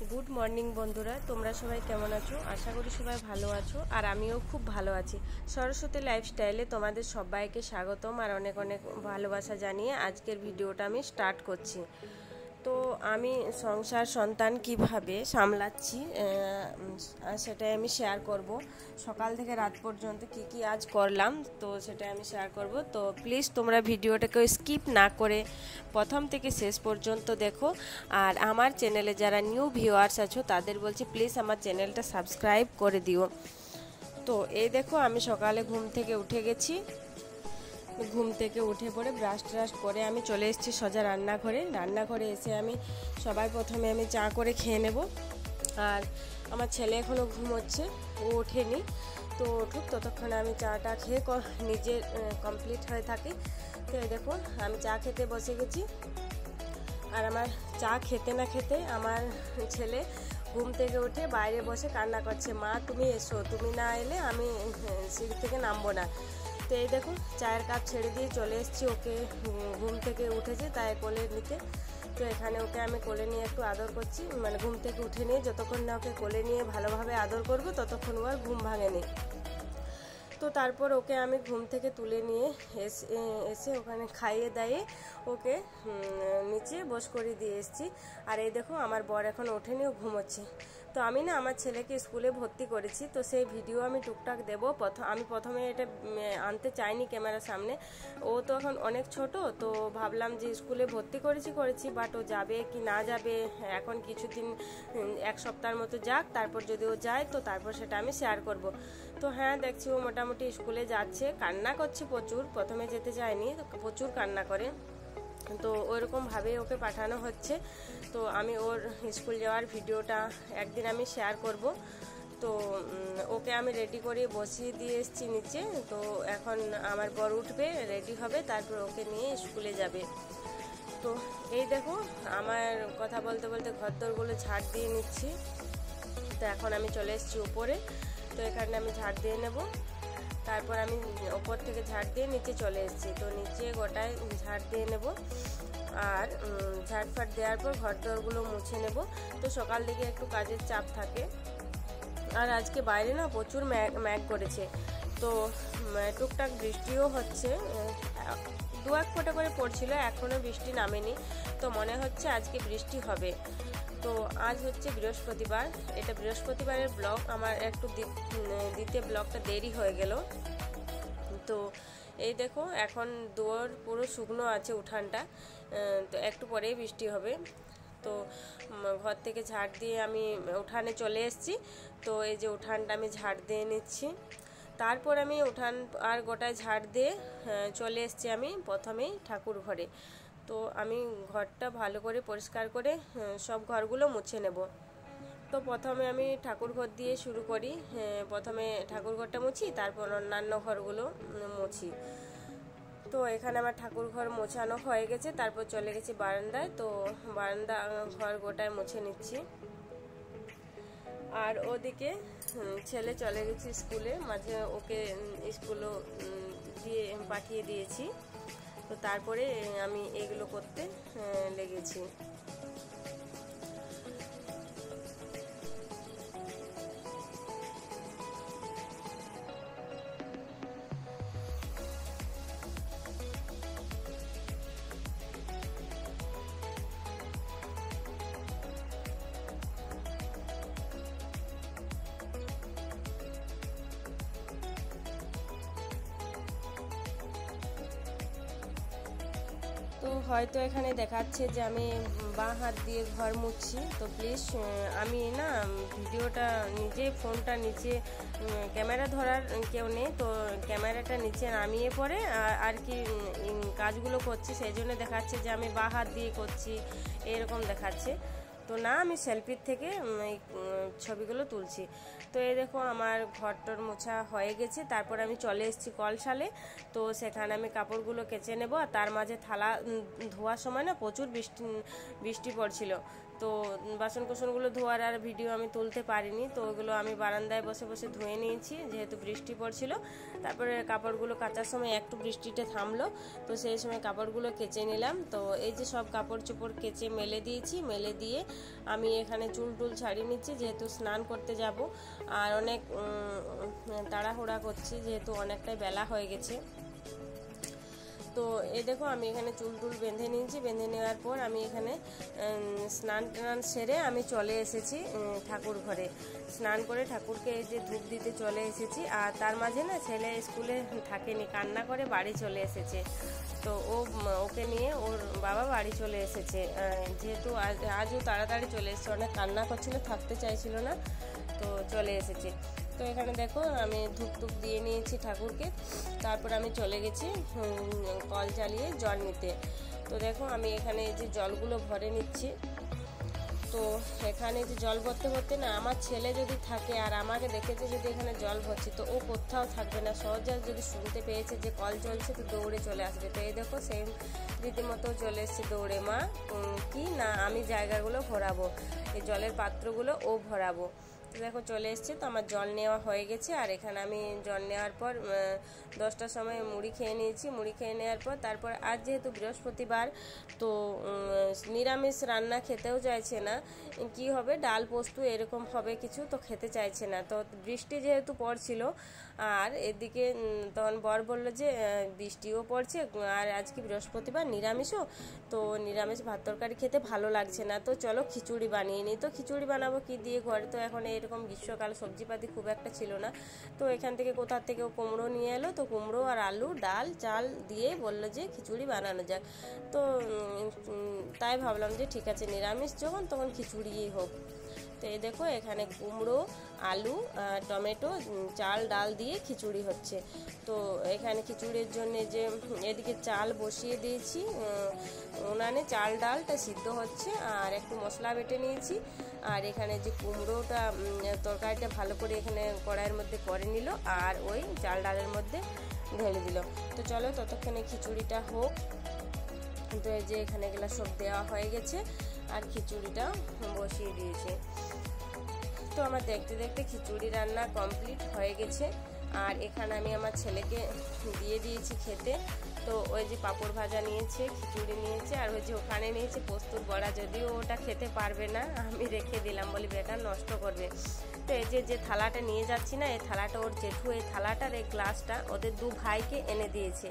Good morning বন্ধুরা, তোমরা সবাই কেমন আছো? আশা করি সবাই ভালো আছো, আর আমিও খুব ভালো আছি। সরস্বতী লাইফস্টাইলে তোমাদের সবাইকে স্বাগতম আর অনেক অনেক ভালোবাসা জানিয়ে আজকের ভিডিওটা আমি স্টার্ট করছি। তো আমি সংসার সন্তান কিভাবে সামলাচ্ছি সেটাই আমি শেয়ার করব। সকাল থেকে রাত পর্যন্ত কি আজ করলাম তো সেটাই আমি শেয়ার করব। তো প্লিজ তোমরা ভিডিওটাকে স্কিপ না করে প্রথম থেকে শেষ পর্যন্ত দেখো। আর আমার চ্যানেলে যারা নিউ ভিউয়ার্স আছো তাদের বলছি প্লিজ আমার চ্যানেলটা সাবস্ক্রাইব করে দিও। তো এই দেখো আমি সকালে ঘুম থেকে উঠে গেছি। ঘুম থেকে উঠে পড়ে ব্রাশ ট্রাশ করে আমি চলে এসেছি সোজা রান্নাঘরে এসে আমি সবার প্রথমে আমি চা করে খেয়ে নেব। আর আমার ছেলে এখনও ঘুমোচ্ছে, ও ওঠেনি। তো উঠুক, ততক্ষণে আমি চাটা খেয়ে নিজের কমপ্লিট হয়ে থাকি। তো দেখো আমি চা খেতে বসে গেছি। আর আমার চা খেতে না খেতে আমার ছেলে ঘুম থেকে উঠে বাইরে বসে কান্না করছে, মা তুমি এসো, তুমি না এলে আমি সিঁড়ি থেকে নামবো না। তো এই দেখো চায়ের কাপ ছেড়ে দিয়ে চলে এসেছি, ওকে ঘুম থেকে উঠেছে তাই কোলে নিতে। তো এখানে ওকে আমি কোলে নিয়ে একটু আদর করছি, মানে ঘুম থেকে উঠে নিয়ে যতক্ষণ না ওকে কোলে নিয়ে ভালোভাবে আদর করবো ততক্ষণ ও আর ঘুম ভাঙেনি। তো তারপর ওকে আমি ঘুম থেকে তুলে নিয়ে এসে ওখানে খাইয়ে দাইয়ে ওকে নিচে বস করে দিয়ে এসেছি। আর এই দেখো আমার বর এখন ওঠেনি, ও ঘুমোচ্ছে। তো আমি না আমার ছেলেকে স্কুলে ভর্তি করেছি, তো সেই ভিডিও আমি টুকটাক দেবো। আমি প্রথমে এটা আনতে চাইনি ক্যামেরার সামনে, ও তো এখন অনেক ছোট। তো ভাবলাম যে স্কুলে ভর্তি করেছি বাট ও যাবে কি না যাবে এখন কিছুদিন, এক সপ্তাহের মতো যাক, তারপর যদি ও যায় তো তারপর সেটা আমি শেয়ার করব। তো হ্যাঁ, দেখছি ও মোটামুটি স্কুলে যাচ্ছে, কান্না করছে প্রচুর, প্রথমে যেতে চায়নি, প্রচুর কান্না করে। তো ওইরকমভাবে ওকে পাঠানো হচ্ছে। তো আমি ওর স্কুল যাওয়ার ভিডিওটা একদিন আমি শেয়ার করব। তো ওকে আমি রেডি করে বসিয়ে দিয়ে এসেছি নিচে। তো এখন আমার বর উঠবে, রেডি হবে, তারপর ওকে নিয়ে স্কুলে যাবে। তো এই দেখো আমার কথা বলতে বলতে ঘরদোরগুলো ঝাড় দিয়ে নিচ্ছি। তো এখন আমি চলে এসেছি উপরে। তো এখানে আমি ঝাড় দিয়ে নেব, তারপর আমি ওপর থেকে ঝাড় দিয়ে নিচে চলে এসেছি। তো নিচে গোটায় ঝাড় দিয়ে নেব, আর ঝাড়ফাট দেওয়ার পর ঘরদোরগুলো মুছে নেব। তো সকাল থেকে একটু কাজের চাপ থাকে, আর আজকে বাইরে না প্রচুর ম্যাঘ করেছে। তো টুকটাক বৃষ্টিও হচ্ছে, দু এক ফোঁটা করে পড়ছিল, এখনও বৃষ্টি নামেনি। তো মনে হচ্ছে আজকে বৃষ্টি হবে। তো আজ হচ্ছে বৃহস্পতিবার, এটা বৃহস্পতিবারের ব্লগ আমার একটু দিতে ব্লগটা দেরি হয়ে গেল। তো এই দেখো এখন দুয়ার পুরো শুকনো আছে উঠানটা, তো একটু পরেই বৃষ্টি হবে। তো ঘর থেকে ঝাড় দিয়ে আমি উঠানে চলে এসেছি। তো এই যে উঠানটা আমি ঝাড় দিয়ে নিচ্ছি, তারপর আমি উঠান আর গোটায় ঝাড় দিয়ে চলে এসেছি আমি প্রথমেই ঠাকুর ঘরে। তো আমি ঘরটা ভালো করে পরিষ্কার করে সব ঘরগুলো মুছে নেব। তো প্রথমে আমি ঠাকুর ঘর দিয়ে শুরু করি, প্রথমে ঠাকুর ঘরটা মুছি, তারপর অন্যান্য ঘরগুলো মুছি। তো এখানে আমার ঠাকুর ঘর মোছানো হয়ে গেছে, তারপর চলে গেছি বারান্দায়। তো বারান্দা ঘর গোটায় মুছে নিচ্ছি। আর ওদিকে ছেলে চলে গেছে স্কুলে, মাঝে ওকে স্কুলও দিয়ে পাঠিয়ে দিয়েছি। তো তারপরে আমি এগুলো করতে লেগেছি। তো হয়তো এখানে দেখাচ্ছে যে আমি বাঁ হাত দিয়ে ঘর মুছছি। তো প্লিজ আমি না ভিডিওটা নিজে ফোনটা নিচে ক্যামেরা ধরার কেউ নেই, তো ক্যামেরাটা নিচে নামিয়ে পরে আর কি কাজগুলো করছি, সেই জন্য দেখাচ্ছে যে আমি বাঁ হাত দিয়ে করছি, এরকম দেখাচ্ছে। তো না, আমি সেলফির থেকে এই ছবিগুলো তুলছি। তো এই দেখো আমার ঘরটর মোছা হয়ে গেছে, তারপর আমি চলে এসেছি কলসালে। তো সেখানে আমি কাপড়গুলো কেচে নেব। আর তার মাঝে থালা ধোয়ার সময় না প্রচুর বৃষ্টি পড়ছিল। তো বাসন কোসনগুলো ধোয়ার আর ভিডিও আমি তুলতে পারিনি, তো ওগুলো আমি বারান্দায় বসে বসে ধুয়ে নিয়েছি যেহেতু বৃষ্টি পড়ছিল। তারপরে কাপড়গুলো কাচার সময় একটু বৃষ্টিটা থামলো, তো সেই সময় কাপড়গুলো কেচে নিলাম। তো এই যে সব কাপড় চোপড় কেচে মেলে দিয়েছি, মেলে দিয়ে আমি এখানে চুল টুল ছাড়িয়ে নিচ্ছি যেহেতু স্নান করতে যাব, আর অনেক তাড়াহুড়া করছি যেহেতু অনেকটাই বেলা হয়ে গেছে। তো এই দেখো আমি এখানে চুল টুল বেঁধে নিয়েছি, বেঁধে নেওয়ার পর আমি এখানে স্নান টান সেরে আমি চলে এসেছি ঠাকুর ঘরে। স্নান করে ঠাকুরকে এই যে ধূপ দিতে চলে এসেছি, আর তার মাঝে না ছেলে স্কুলে থাকেনি, কান্না করে বাড়ি চলে এসেছে। তো ওকে নিয়ে ওর বাবা বাড়ি চলে এসেছে, যেহেতু আজও তাড়াতাড়ি চলে এসেছে, অনেক কান্না করছিল, থাকতে চাইছিল না, তো চলে এসেছে। তো এখানে দেখো আমি ধূপ ধূপ দিয়ে নিয়েছি ঠাকুরকে, তারপর আমি চলে গেছি কল চালিয়ে জল নিতে। তো দেখো আমি এখানে এই যে জলগুলো ভরে নিচ্ছি। তো এখানে যে জল ভরতে ভরতে না আমার ছেলে যদি থাকে আর আমাকে দেখেছে যদি এখানে জল ভরছি, তো ও কোথাও থাকবে না, সহজে যদি শুনতে পেয়েছে যে কল চলছে তো দৌড়ে চলে আসবে। তো এই দেখো সেম রীতিমতো চলে এসছে দৌড়ে, মা কি না আমি জায়গাগুলো ভরাবো, এই জলের পাত্রগুলো ও ভরাবো। দেখো চলে এসছে, তো আমার জল নেওয়া হয়ে গেছে। আর এখানে আমি জল নেওয়ার পর 10টার সময় মুড়ি খেয়ে নিয়েছি। মুড়ি খেয়ে নেওয়ার পর তারপর আজ যেহেতু বৃহস্পতিবার, তো নিরামিষ রান্না খেতেও চাইছে না, কি হবে ডাল পোস্ত এরকম হবে কিছু, তো খেতে চাইছে না। তো বৃষ্টি যেহেতু পড়ছিল, আর এদিকে তখন বর বললো যে বৃষ্টিও পড়ছে আর আজকে বৃহস্পতিবার নিরামিষও, তো নিরামিষ ভাত তরকারি খেতে ভালো লাগছে না, তো চলো খিচুড়ি বানিয়ে নিই। তো খিচুড়ি বানাবো কি দিয়ে, ঘরে তো এখন এরকম গ্রীষ্মকাল সবজিপাতি খুব একটা ছিল না, তো এখান থেকে কোথার থেকে কুমড়ো নিয়ে এলো, তো কুমড়ো আর আলু ডাল চাল দিয়ে বললো যে খিচুড়ি বানানো যাক। তো তাই ভাবলাম যে ঠিক আছে নিরামিষ যখন তখন খিচুড়িই হোক। তো এই দেখো এখানে কুমড়ো আলু টমেটো চাল ডাল দিয়ে খিচুড়ি হচ্ছে। তো এখানে খিচুড়ির জন্য যে এদিকে চাল বসিয়ে দিয়েছি উনানে, চাল ডালটা সিদ্ধ হচ্ছে, আর একটু মশলা বেটে নিয়েছি। আর এখানে যে কুমড়োটা তরকারিটা ভালো করে এখানে কড়াইয়ের মধ্যে করে নিল, আর ওই চাল ডালের মধ্যে ঢেলে দিল। তো চলো ততক্ষণে খিচুড়িটা হোক। তো এই যে এখানে এগুলো সব দেওয়া হয়ে গেছে আর খিচুড়িটা বসিয়ে দিয়েছে। তো আমার দেখতে দেখতে খিচুড়ি রান্না কমপ্লিট হয়ে গেছে, আর এখানে আমি আমার ছেলেকে দিয়ে দিয়েছি খেতে। তো ওই যে পাঁপড় ভাজা নিয়েছে, খিচুড়ি নিয়েছে, আর ওই যে ওখানে নিয়েছে পোস্তর বড়া, যদিও ওটা খেতে পারবে না, আমি রেখে দিলাম, বলি বেটা নষ্ট করবে। তো এই যে থালাটা নিয়ে যাচ্ছি না, এই থালাটা ওর জেঠু এই থালাটার এই গ্লাসটা ওদের দু ভাইকে এনে দিয়েছে।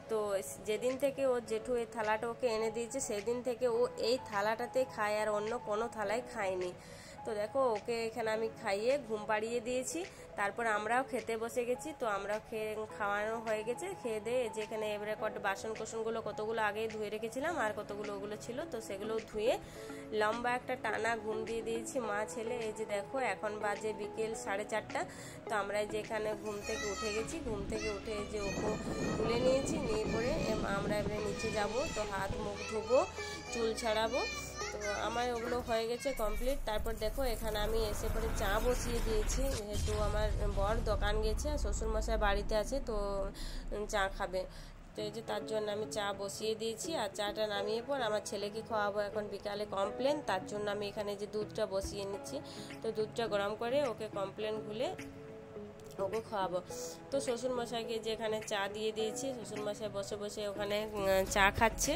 তো যেদিন থেকে ওর জেঠু এই থালাটা ওকে এনে দিয়েছে সেদিন থেকে ও এই থালাটাতে খায়, আর অন্য কোনো থালায় খায়নি। তো দেখো ওকে এখানে আমি খাইয়ে ঘুম পাড়িয়ে দিয়েছি, তারপর আমরাও খেতে বসে গেছি। তো আমরাও খাওয়ানো হয়ে গেছে, খেয়ে দিয়ে যে এখানে এবারে বাসন কোসনগুলো কতগুলো আগেই ধুয়ে রেখেছিলাম আর কতগুলো ওগুলো ছিল, তো সেগুলো ধুয়ে লম্বা একটা টানা ঘুম দিয়ে দিয়েছি মা ছেলে। এই যে দেখো এখন বাজে বিকেল 4:30। তো আমরা যে এখানে ঘুম থেকে উঠে গেছি, ঘুম থেকে উঠে এই যে ওকে তুলে নিয়েছি, নিয়ে পরে আমরা এবারে নিচে যাব, তো হাত মুখ ধুবো, চুল ছাড়াবো। তো আমার ওগুলো হয়ে গেছে কমপ্লিট। তারপর দেখো এখানে আমি এসে পরে চা বসিয়ে দিয়েছি, যেহেতু আমার বর দোকান গেছে, শ্বশুরমশাই বাড়িতে আছে, তো চা খাবে। তো এই যে তার জন্য আমি চা বসিয়ে দিয়েছি, আর চাটা নামিয়ে পর আমার ছেলেকে খাওয়াবো এখন বিকালে কমপ্লেন, তার জন্য আমি এখানে যে দুধটা বসিয়ে নিচ্ছি। তো দুধটা গরম করে ওকে কমপ্লেন গুলে ওকে খাওয়াবো। তো শ্বশুরমশাইকে যে এখানে চা দিয়ে দিয়েছি, শ্বশুরমশাই বসে বসে ওখানে চা খাচ্ছে,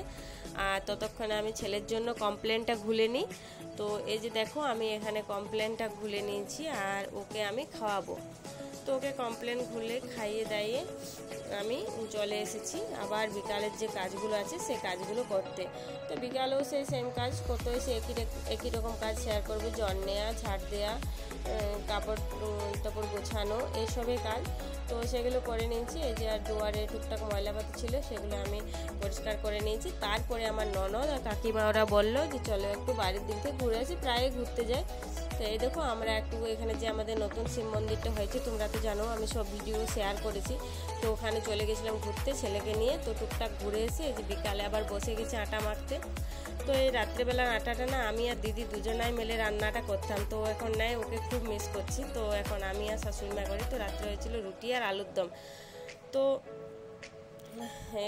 আর ততক্ষণে আমি ছেলের জন্য কমপ্লেনটা ঘুলে নিই। তো এই যে দেখো আমি এখানে কমপ্লেনটা ঘুলে নিয়েছি, আর ওকে আমি খাওয়াবো। তো ওকে কমপ্লেন ঘুলে খাইয়ে দাইয়ে আমি চলে এসেছি আবার বিকালের যে কাজগুলো আছে সেই কাজগুলো করতে। তো বিকালেও সেই সেম কাজ করতে হয়েছে, একই রকম কাজ শেয়ার করবো, জল নেওয়া, ঝাড় দেওয়া, কাপড় টাপড় গোছানো, এইসবের কাজ। তো সেগুলো করে নিয়েছি। এই যে আর দুয়ারে টুকটাক ময়লাপাতি ছিল সেগুলো আমি পরিষ্কার করে নিয়েছি। তারপরে আমার ননদ আর কাকিমা ওরা বললো যে চলো একটু বাড়ির দিক থেকে ঘুরে আসি, প্রায় ঘুরতে যাই। তো এই দেখো আমরা একটু এখানে যে আমাদের নতুন শিব মন্দিরটা হয়েছে তোমরা তো জানো, আমি সব ভিডিও শেয়ার করেছি। তো ওখানে চলে গেছিলাম ঘুরতে ছেলেকে নিয়ে। তো টুকটাক ঘুরে এসে এই যে বিকালে আবার বসে গেছি আটা মাখতে। তো এই রাত্রেবেলার আটাটা না আমি আর দিদি দুজনাই মিলে রান্নাটা করতাম, তো এখন নাই, ওকে খুব মিস করছি। তো এখন আমি আর শাশুড়িমা করি। তো রাত্রে হয়েছিল রুটি আর আলুর দম। তো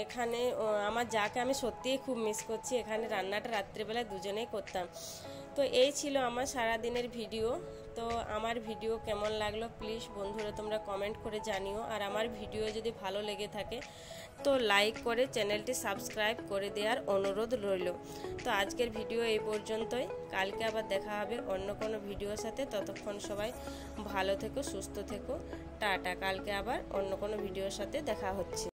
এখানে আমার যাকে আমি সত্যিই খুব মিস করছি, এখানে রান্নাটা রাত্রেবেলায় দুজনেই করতাম। তো এই ছিল আমার সারা দিনের ভিডিও। তো আমার ভিডিও কেমন লাগলো প্লিজ বন্ধুরা তোমরা কমেন্ট করে জানিও। আর আমার ভিডিও যদি ভালো লেগে থাকে তো লাইক করে চ্যানেলটি সাবস্ক্রাইব করে দেওয়ার অনুরোধ রইল। তো আজকের ভিডিও এই পর্যন্তই, কালকে আবার দেখা হবে অন্য কোনো ভিডিওর সাথে। ততক্ষণ সবাই ভালো থেকো, সুস্থ থেকো, টাটা। কালকে আবার অন্য কোনো ভিডিওর সাথে দেখা হচ্ছে।